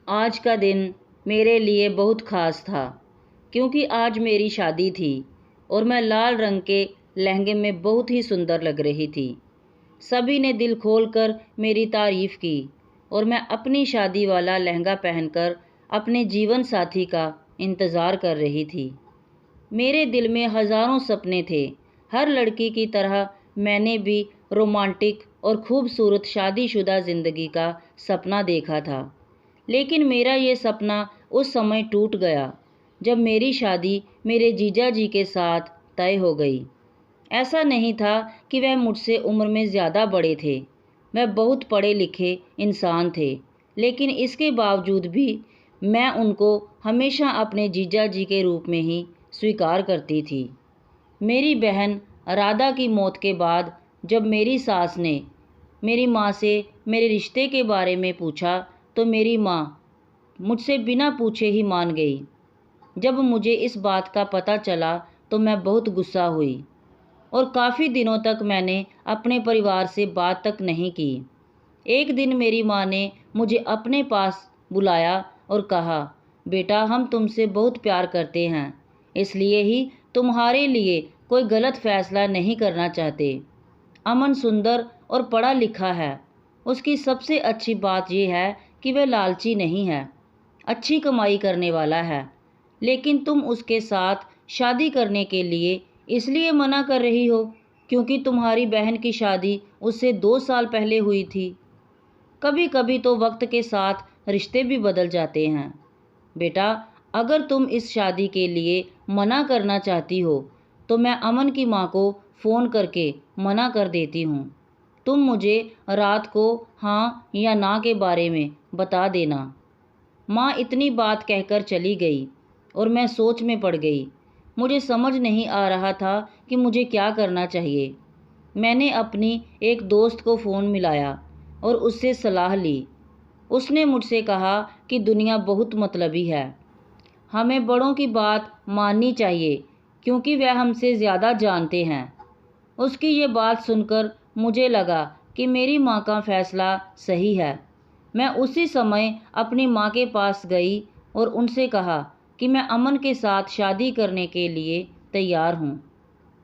आज का दिन मेरे लिए बहुत ख़ास था क्योंकि आज मेरी शादी थी और मैं लाल रंग के लहंगे में बहुत ही सुंदर लग रही थी। सभी ने दिल खोलकर मेरी तारीफ़ की और मैं अपनी शादी वाला लहंगा पहनकर अपने जीवन साथी का इंतज़ार कर रही थी। मेरे दिल में हज़ारों सपने थे। हर लड़की की तरह मैंने भी रोमांटिक और खूबसूरत शादीशुदा ज़िंदगी का सपना देखा था। लेकिन मेरा ये सपना उस समय टूट गया जब मेरी शादी मेरे जीजा जी के साथ तय हो गई। ऐसा नहीं था कि वह मुझसे उम्र में ज़्यादा बड़े थे। वह बहुत पढ़े लिखे इंसान थे, लेकिन इसके बावजूद भी मैं उनको हमेशा अपने जीजा जी के रूप में ही स्वीकार करती थी। मेरी बहन राधा की मौत के बाद जब मेरी सास ने मेरी माँ से मेरे रिश्ते के बारे में पूछा तो मेरी माँ मुझसे बिना पूछे ही मान गई। जब मुझे इस बात का पता चला तो मैं बहुत गुस्सा हुई और काफ़ी दिनों तक मैंने अपने परिवार से बात तक नहीं की। एक दिन मेरी माँ ने मुझे अपने पास बुलाया और कहा, बेटा हम तुमसे बहुत प्यार करते हैं, इसलिए ही तुम्हारे लिए कोई गलत फैसला नहीं करना चाहते। अमन सुंदर और पढ़ा लिखा है। उसकी सबसे अच्छी बात यह है कि वह लालची नहीं है, अच्छी कमाई करने वाला है। लेकिन तुम उसके साथ शादी करने के लिए इसलिए मना कर रही हो क्योंकि तुम्हारी बहन की शादी उससे 2 साल पहले हुई थी। कभी कभी तो वक्त के साथ रिश्ते भी बदल जाते हैं। बेटा, अगर तुम इस शादी के लिए मना करना चाहती हो तो मैं अमन की माँ को फ़ोन करके मना कर देती हूँ। तुम मुझे रात को हाँ या ना के बारे में बता देना। माँ इतनी बात कहकर चली गई और मैं सोच में पड़ गई। मुझे समझ नहीं आ रहा था कि मुझे क्या करना चाहिए। मैंने अपनी एक दोस्त को फ़ोन मिलाया और उससे सलाह ली। उसने मुझसे कहा कि दुनिया बहुत मतलबी है, हमें बड़ों की बात माननी चाहिए क्योंकि वह हमसे ज़्यादा जानते हैं। उसकी ये बात सुनकर मुझे लगा कि मेरी माँ का फ़ैसला सही है। मैं उसी समय अपनी माँ के पास गई और उनसे कहा कि मैं अमन के साथ शादी करने के लिए तैयार हूँ।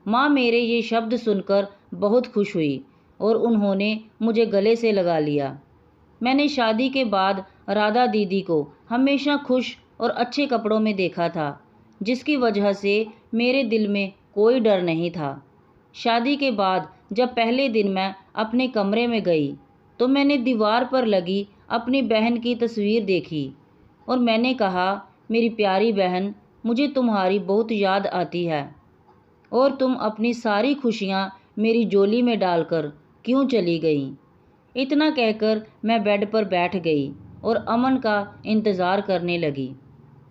माँ मेरे ये शब्द सुनकर बहुत खुश हुई और उन्होंने मुझे गले से लगा लिया। मैंने शादी के बाद राधा दीदी को हमेशा खुश और अच्छे कपड़ों में देखा था, जिसकी वजह से मेरे दिल में कोई डर नहीं था। शादी के बाद जब पहले दिन मैं अपने कमरे में गई तो मैंने दीवार पर लगी अपनी बहन की तस्वीर देखी और मैंने कहा, मेरी प्यारी बहन, मुझे तुम्हारी बहुत याद आती है और तुम अपनी सारी खुशियाँ मेरी झोली में डालकर क्यों चली गई। इतना कहकर मैं बेड पर बैठ गई और अमन का इंतज़ार करने लगी।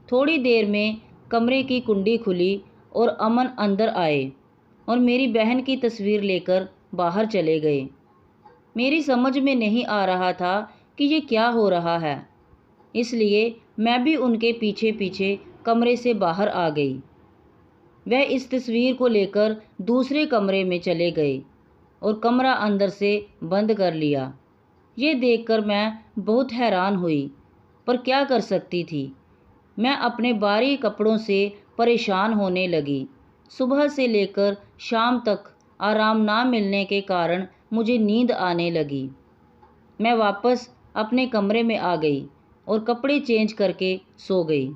थोड़ी देर में कमरे की कुंडी खुली और अमन अंदर आए और मेरी बहन की तस्वीर लेकर बाहर चले गए। मेरी समझ में नहीं आ रहा था कि ये क्या हो रहा है, इसलिए मैं भी उनके पीछे पीछे कमरे से बाहर आ गई। वह इस तस्वीर को लेकर दूसरे कमरे में चले गए और कमरा अंदर से बंद कर लिया। ये देखकर मैं बहुत हैरान हुई, पर क्या कर सकती थी। मैं अपने बाहरी कपड़ों से परेशान होने लगी। सुबह से लेकर शाम तक आराम ना मिलने के कारण मुझे नींद आने लगी। मैं वापस अपने कमरे में आ गई और कपड़े चेंज करके सो गई।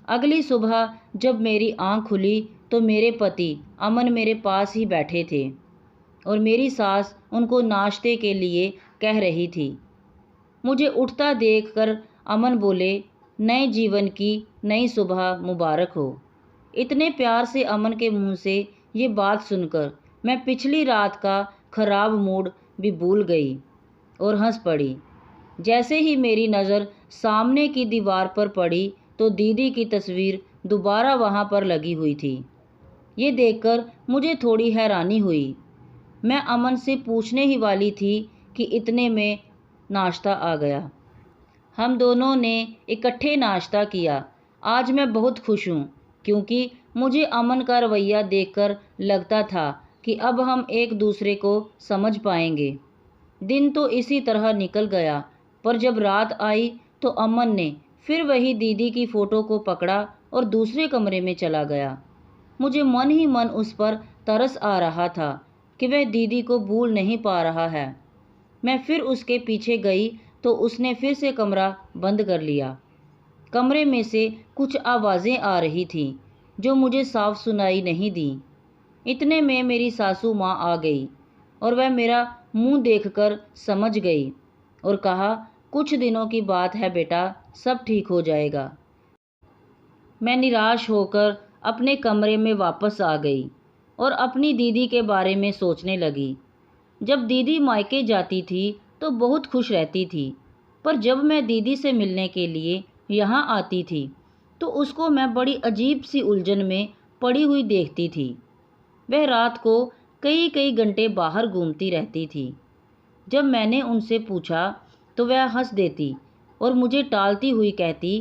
अगली सुबह जब मेरी आँख खुली तो मेरे पति अमन मेरे पास ही बैठे थे और मेरी सास उनको नाश्ते के लिए कह रही थी। मुझे उठता देखकर अमन बोले, नए जीवन की नई सुबह मुबारक हो। इतने प्यार से अमन के मुंह से ये बात सुनकर मैं पिछली रात का खराब मूड भी भूल गई और हंस पड़ी। जैसे ही मेरी नज़र सामने की दीवार पर पड़ी तो दीदी की तस्वीर दोबारा वहाँ पर लगी हुई थी। ये देखकर मुझे थोड़ी हैरानी हुई। मैं अमन से पूछने ही वाली थी कि इतने में नाश्ता आ गया। हम दोनों ने इकट्ठे नाश्ता किया। आज मैं बहुत खुश हूँ क्योंकि मुझे अमन का रवैया देखकर लगता था कि अब हम एक दूसरे को समझ पाएंगे। दिन तो इसी तरह निकल गया, पर जब रात आई तो अमन ने फिर वही दीदी की फ़ोटो को पकड़ा और दूसरे कमरे में चला गया। मुझे मन ही मन उस पर तरस आ रहा था कि वह दीदी को भूल नहीं पा रहा है। मैं फिर उसके पीछे गई तो उसने फिर से कमरा बंद कर लिया। कमरे में से कुछ आवाज़ें आ रही थीं जो मुझे साफ सुनाई नहीं दी। इतने में मेरी सासू माँ आ गई और वह मेरा मुंह देखकर समझ गई और कहा, कुछ दिनों की बात है बेटा, सब ठीक हो जाएगा। मैं निराश होकर अपने कमरे में वापस आ गई और अपनी दीदी के बारे में सोचने लगी। जब दीदी मायके जाती थी तो बहुत खुश रहती थी, पर जब मैं दीदी से मिलने के लिए यहाँ आती थी तो उसको मैं बड़ी अजीब सी उलझन में पड़ी हुई देखती थी। वह रात को कई कई घंटे बाहर घूमती रहती थी। जब मैंने उनसे पूछा तो वह हंस देती और मुझे टालती हुई कहती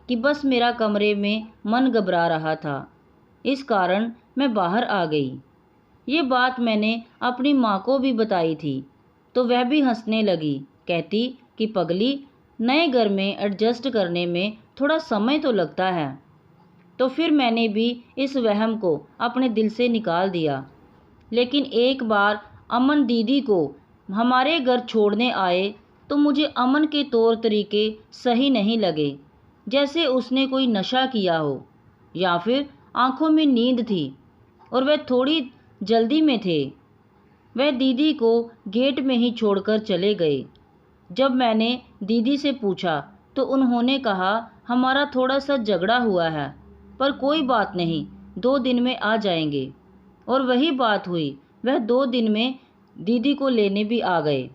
कि बस मेरा कमरे में मन घबरा रहा था, इस कारण मैं बाहर आ गई। ये बात मैंने अपनी माँ को भी बताई थी तो वह भी हंसने लगी, कहती कि पगली, नए घर में एडजस्ट करने में थोड़ा समय तो लगता है। तो फिर मैंने भी इस वहम को अपने दिल से निकाल दिया। लेकिन एक बार अमन दीदी को हमारे घर छोड़ने आए तो मुझे अमन के तौर तरीके सही नहीं लगे, जैसे उसने कोई नशा किया हो या फिर आंखों में नींद थी और वह थोड़ी जल्दी में थे। वह दीदी को गेट में ही छोड़कर चले गए। जब मैंने दीदी से पूछा तो उन्होंने कहा, हमारा थोड़ा सा झगड़ा हुआ है, पर कोई बात नहीं, 2 दिन में आ जाएंगे। और वही बात हुई, वह 2 दिन में दीदी को लेने भी आ गए।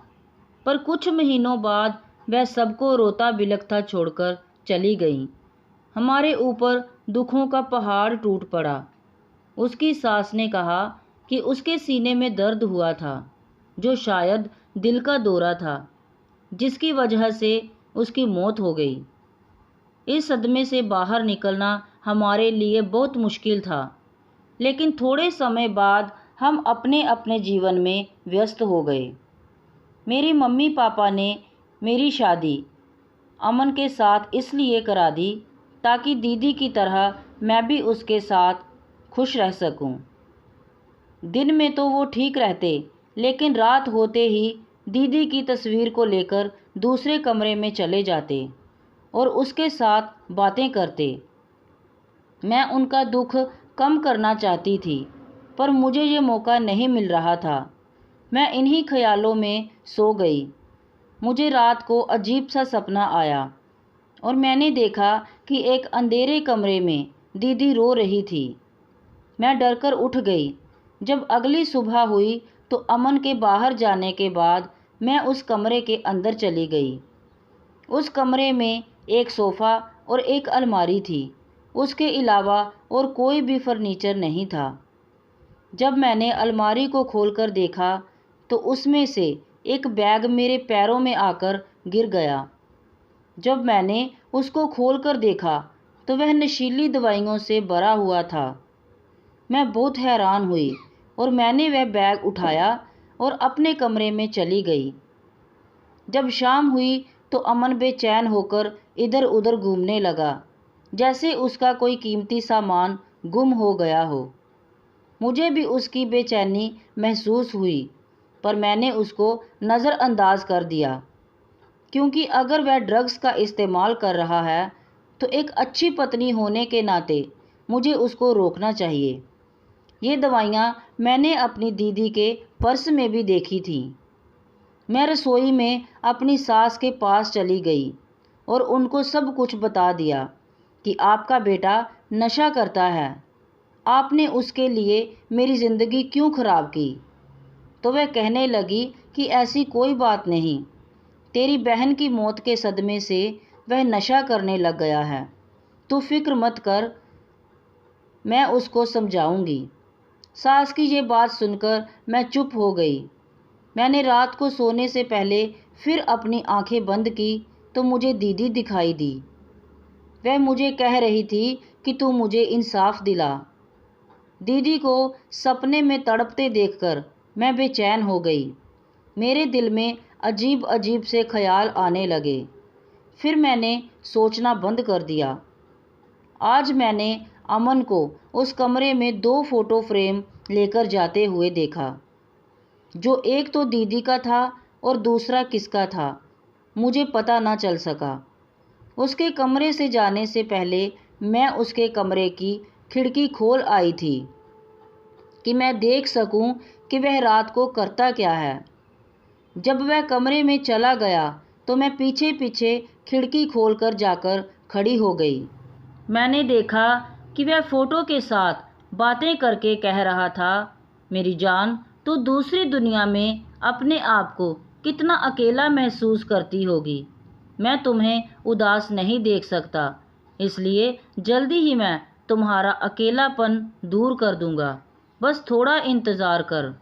पर कुछ महीनों बाद वह सबको रोता बिलखता छोड़कर चली गई। हमारे ऊपर दुखों का पहाड़ टूट पड़ा। उसकी सास ने कहा कि उसके सीने में दर्द हुआ था, जो शायद दिल का दौरा था, जिसकी वजह से उसकी मौत हो गई। इस सदमे से बाहर निकलना हमारे लिए बहुत मुश्किल था, लेकिन थोड़े समय बाद हम अपने अपने जीवन में व्यस्त हो गए। मेरी मम्मी पापा ने मेरी शादी अमन के साथ इसलिए करा दी ताकि दीदी की तरह मैं भी उसके साथ खुश रह सकूं। दिन में तो वो ठीक रहते, लेकिन रात होते ही दीदी की तस्वीर को लेकर दूसरे कमरे में चले जाते और उसके साथ बातें करते। मैं उनका दुख कम करना चाहती थी, पर मुझे ये मौका नहीं मिल रहा था। मैं इन्हीं ख्यालों में सो गई। मुझे रात को अजीब सा सपना आया और मैंने देखा कि एक अंधेरे कमरे में दीदी रो रही थी। मैं डरकर उठ गई। जब अगली सुबह हुई तो अमन के बाहर जाने के बाद मैं उस कमरे के अंदर चली गई। उस कमरे में एक सोफ़ा और एक अलमारी थी, उसके अलावा और कोई भी फर्नीचर नहीं था। जब मैंने अलमारी को खोलकर देखा तो उसमें से एक बैग मेरे पैरों में आकर गिर गया। जब मैंने उसको खोलकर देखा तो वह नशीली दवाइयों से भरा हुआ था। मैं बहुत हैरान हुई और मैंने वह बैग उठाया और अपने कमरे में चली गई। जब शाम हुई तो अमन बेचैन होकर इधर उधर घूमने लगा, जैसे उसका कोई कीमती सामान गुम हो गया हो। मुझे भी उसकी बेचैनी महसूस हुई, पर मैंने उसको नज़रअंदाज कर दिया, क्योंकि अगर वह ड्रग्स का इस्तेमाल कर रहा है तो एक अच्छी पत्नी होने के नाते मुझे उसको रोकना चाहिए। ये दवाइयाँ मैंने अपनी दीदी के पर्स में भी देखी थी। मैं रसोई में अपनी सास के पास चली गई और उनको सब कुछ बता दिया कि आपका बेटा नशा करता है, आपने उसके लिए मेरी ज़िंदगी क्यों ख़राब की। तो वह कहने लगी कि ऐसी कोई बात नहीं, तेरी बहन की मौत के सदमे से वह नशा करने लग गया है, तू फिक्र मत कर, मैं उसको समझाऊंगी। सास की ये बात सुनकर मैं चुप हो गई। मैंने रात को सोने से पहले फिर अपनी आंखें बंद की तो मुझे दीदी दिखाई दी। वह मुझे कह रही थी कि तू मुझे इंसाफ दिला। दीदी को सपने में तड़पते देखकर मैं बेचैन हो गई। मेरे दिल में अजीब अजीब से ख्याल आने लगे। फिर मैंने सोचना बंद कर दिया। आज मैंने अमन को उस कमरे में 2 फ़ोटो फ्रेम लेकर जाते हुए देखा, जो एक तो दीदी का था और दूसरा किसका था मुझे पता ना चल सका। उसके कमरे से जाने से पहले मैं उसके कमरे की खिड़की खोल आई थी कि मैं देख सकूं कि वह रात को करता क्या है। जब वह कमरे में चला गया तो मैं पीछे पीछे खिड़की खोलकर जाकर खड़ी हो गई। मैंने देखा कि वह फ़ोटो के साथ बातें करके कह रहा था, मेरी जान, तू दूसरी दुनिया में अपने आप को कितना अकेला महसूस करती होगी। मैं तुम्हें उदास नहीं देख सकता, इसलिए जल्दी ही मैं तुम्हारा अकेलापन दूर कर दूंगा। बस थोड़ा इंतज़ार कर।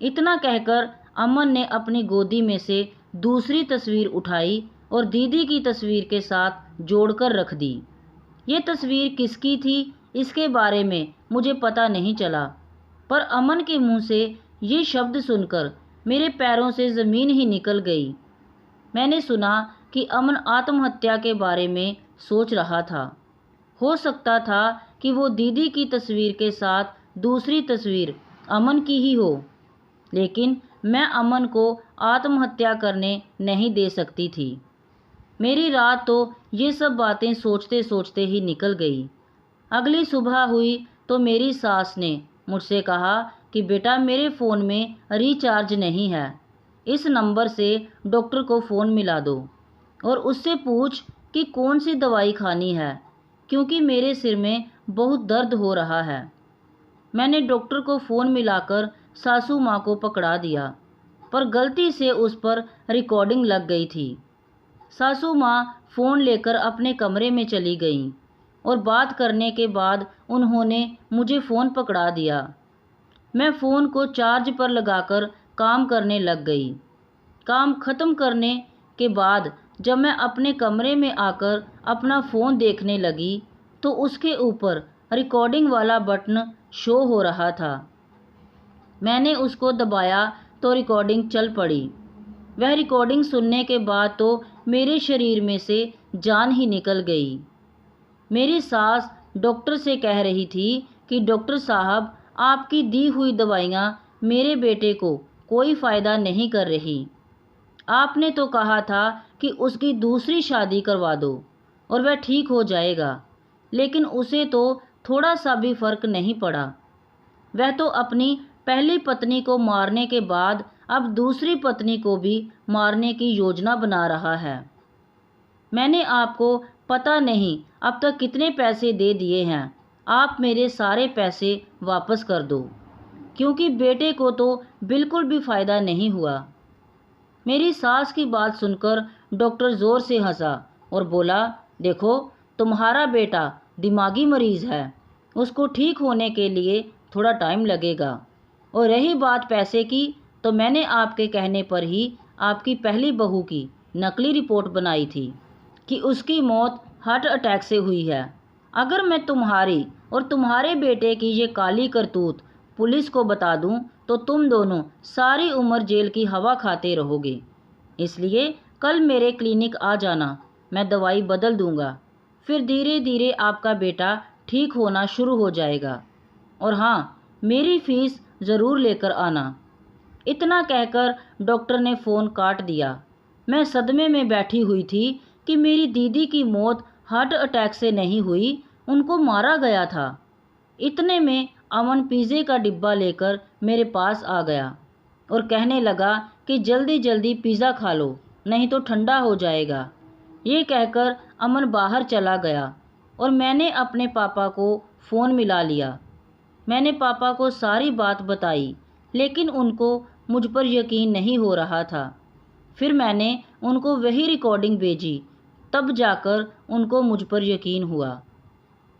इतना कहकर अमन ने अपनी गोदी में से दूसरी तस्वीर उठाई और दीदी की तस्वीर के साथ जोड़कर रख दी। ये तस्वीर किसकी थी इसके बारे में मुझे पता नहीं चला, पर अमन के मुंह से ये शब्द सुनकर मेरे पैरों से ज़मीन ही निकल गई। मैंने सुना कि अमन आत्महत्या के बारे में सोच रहा था। हो सकता था कि वो दीदी की तस्वीर के साथ दूसरी तस्वीर अमन की ही हो, लेकिन मैं अमन को आत्महत्या करने नहीं दे सकती थी। मेरी रात तो ये सब बातें सोचते सोचते ही निकल गई। अगली सुबह हुई तो मेरी सास ने मुझसे कहा कि बेटा, मेरे फ़ोन में रिचार्ज नहीं है, इस नंबर से डॉक्टर को फ़ोन मिला दो और उससे पूछ कि कौन सी दवाई खानी है, क्योंकि मेरे सिर में बहुत दर्द हो रहा है। मैंने डॉक्टर को फ़ोन मिलाकर सासू माँ को पकड़ा दिया, पर गलती से उस पर रिकॉर्डिंग लग गई थी। सासू माँ फ़ोन लेकर अपने कमरे में चली गईं और बात करने के बाद उन्होंने मुझे फ़ोन पकड़ा दिया। मैं फ़ोन को चार्ज पर लगाकर काम करने लग गई। काम ख़त्म करने के बाद जब मैं अपने कमरे में आकर अपना फ़ोन देखने लगी तो उसके ऊपर रिकॉर्डिंग वाला बटन शो हो रहा था। मैंने उसको दबाया तो रिकॉर्डिंग चल पड़ी। वह रिकॉर्डिंग सुनने के बाद तो मेरे शरीर में से जान ही निकल गई। मेरी सास डॉक्टर से कह रही थी कि डॉक्टर साहब, आपकी दी हुई दवाइयाँ मेरे बेटे को कोई फ़ायदा नहीं कर रही। आपने तो कहा था कि उसकी दूसरी शादी करवा दो और वह ठीक हो जाएगा, लेकिन उसे तो थोड़ा सा भी फ़र्क नहीं पड़ा। वह तो अपनी पहली पत्नी को मारने के बाद अब दूसरी पत्नी को भी मारने की योजना बना रहा है। मैंने आपको पता नहीं अब तक कितने पैसे दे दिए हैं। आप मेरे सारे पैसे वापस कर दो, क्योंकि बेटे को तो बिल्कुल भी फ़ायदा नहीं हुआ। मेरी सास की बात सुनकर डॉक्टर ज़ोर से हंसा और बोला, देखो, तुम्हारा बेटा दिमागी मरीज़ है, उसको ठीक होने के लिए थोड़ा टाइम लगेगा। और रही बात पैसे की, तो मैंने आपके कहने पर ही आपकी पहली बहू की नकली रिपोर्ट बनाई थी कि उसकी मौत हार्ट अटैक से हुई है। अगर मैं तुम्हारी और तुम्हारे बेटे की ये काली करतूत पुलिस को बता दूं, तो तुम दोनों सारी उम्र जेल की हवा खाते रहोगे। इसलिए कल मेरे क्लिनिक आ जाना, मैं दवाई बदल दूंगा। फिर धीरे धीरे आपका बेटा ठीक होना शुरू हो जाएगा। और हाँ, मेरी फ़ीस ज़रूर लेकर आना। इतना कहकर डॉक्टर ने फ़ोन काट दिया। मैं सदमे में बैठी हुई थी कि मेरी दीदी की मौत हार्ट अटैक से नहीं हुई, उनको मारा गया था। इतने में अमन पिज़्ज़े का डिब्बा लेकर मेरे पास आ गया और कहने लगा कि जल्दी जल्दी पिज़्ज़ा खा लो, नहीं तो ठंडा हो जाएगा। ये कहकर अमन बाहर चला गया और मैंने अपने पापा को फ़ोन मिला लिया। मैंने पापा को सारी बात बताई, लेकिन उनको मुझ पर यकीन नहीं हो रहा था। फिर मैंने उनको वही रिकॉर्डिंग भेजी, तब जाकर उनको मुझ पर यकीन हुआ।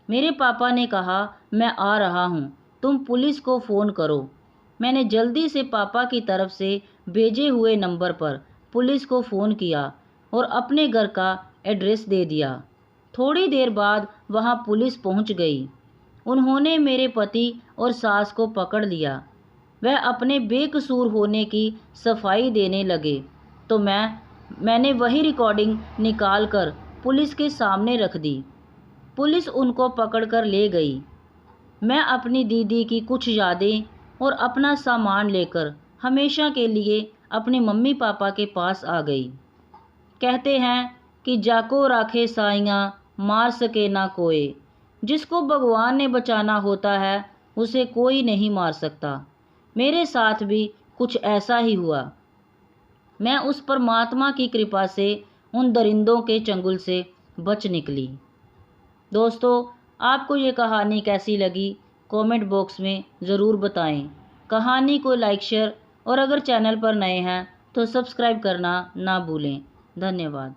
मेरे पापा ने कहा, मैं आ रहा हूँ, तुम पुलिस को फ़ोन करो। मैंने जल्दी से पापा की तरफ से भेजे हुए नंबर पर पुलिस को फ़ोन किया और अपने घर का एड्रेस दे दिया। थोड़ी देर बाद वहाँ पुलिस पहुँच गई। उन्होंने मेरे पति और सास को पकड़ लिया। वह अपने बेकसूर होने की सफाई देने लगे, तो मैं मैंने वही रिकॉर्डिंग निकाल कर पुलिस के सामने रख दी। पुलिस उनको पकड़कर ले गई। मैं अपनी दीदी की कुछ यादें और अपना सामान लेकर हमेशा के लिए अपने मम्मी पापा के पास आ गई। कहते हैं कि जाको राखे साइयाँ मार सके ना कोई। जिसको भगवान ने बचाना होता है उसे कोई नहीं मार सकता। मेरे साथ भी कुछ ऐसा ही हुआ। मैं उस परमात्मा की कृपा से उन दरिंदों के चंगुल से बच निकली। दोस्तों, आपको ये कहानी कैसी लगी कमेंट बॉक्स में ज़रूर बताएं। कहानी को लाइक शेयर और अगर चैनल पर नए हैं तो सब्सक्राइब करना ना भूलें। धन्यवाद।